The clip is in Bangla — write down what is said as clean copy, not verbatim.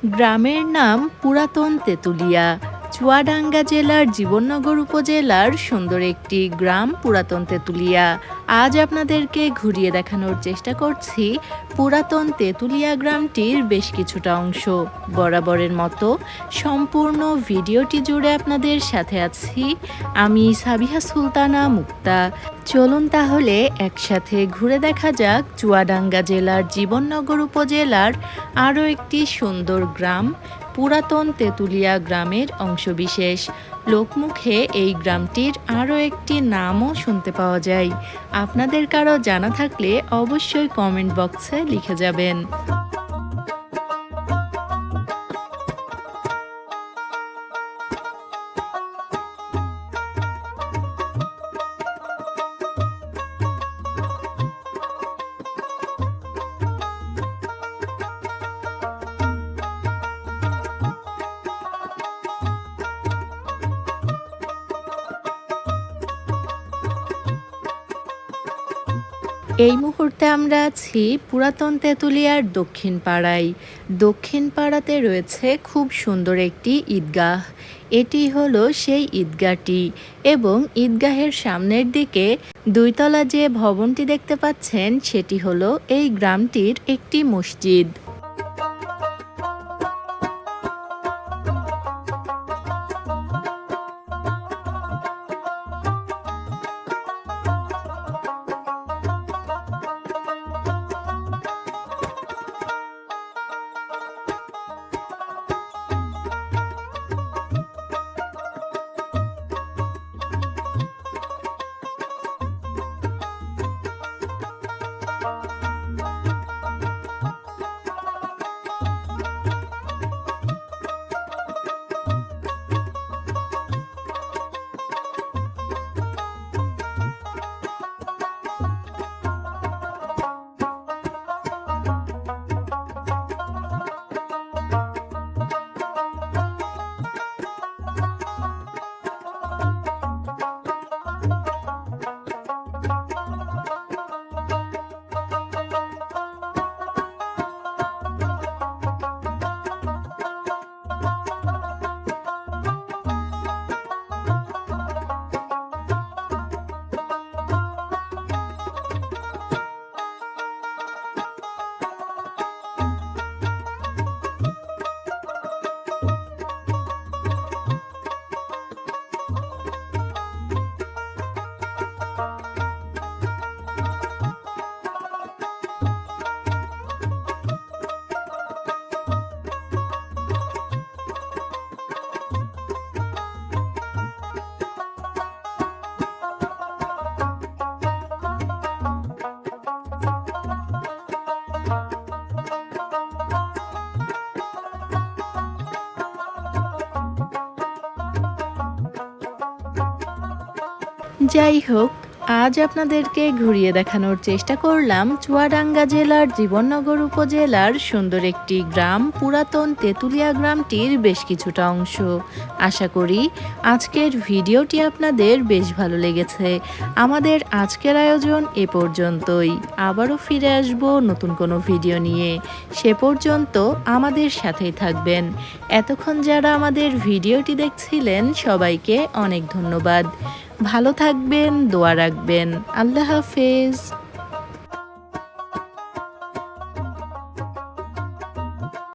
গ্রামের নাম পুরাতন তেঁতুলিয়া। চুয়াডাঙ্গা জেলার জীবননগর উপজেলার সুন্দর একটি গ্রাম পুরাতন তেঁতুলিয়া। আজ আপনাদেরকে ঘুরিয়ে দেখানোর চেষ্টা করছি পুরাতন তেঁতুলিয়া গ্রামটির বেশ কিছুটা অংশ। বরাবরের মতো সম্পূর্ণ ভিডিওটি জুড়ে আপনাদের সাথে আছি আমি সাবিহা সুলতানা মুক্তা। চলুন তাহলে একসাথে ঘুরে দেখা যাক চুয়াডাঙ্গা জেলার জীবননগর উপজেলার আরও একটি সুন্দর গ্রাম পুরাতন তেঁতুলিয়া গ্রামের অংশবিশেষ। লোকমুখে এই গ্রামটির আরও একটি নামও শুনতে পাওয়া যায়। আপনাদের কারো জানা থাকলে অবশ্যই কমেন্ট বক্সে লিখে যাবেন। এই মুহূর্তে আমরা আছি পুরাতন তেঁতুলিয়ার দক্ষিণ পাড়ায়। দক্ষিণ পাড়াতে রয়েছে খুব সুন্দর একটি ঈদগাহ। এটি হলো সেই ঈদগাহটি এবং ঈদগাহের সামনের দিকে দুইতলা যে ভবনটি দেখতে পাচ্ছেন সেটি হলো এই গ্রামটির একটি মসজিদ। যাই হোক, আজ আপনাদেরকে ঘুরিয়ে দেখানোর চেষ্টা করলাম চুয়াডাঙ্গা জেলার জীবননগর উপজেলার সুন্দর একটি গ্রাম পুরাতন তেঁতুলিয়া গ্রামটির বেশ কিছুটা অংশ। আশা করি আজকের ভিডিওটি আপনাদের বেশ ভালো লেগেছে। আমাদের আজকের আয়োজন এ পর্যন্তই। আবারও ফিরে আসব নতুন কোনো ভিডিও নিয়ে। সে পর্যন্ত আমাদের সাথেই থাকবেন। এতক্ষণ যারা আমাদের ভিডিওটি দেখছিলেন সবাইকে অনেক ধন্যবাদ। ভালো থাকবেন, দোয়া রাখবেন। আল্লাহ হাফেজ।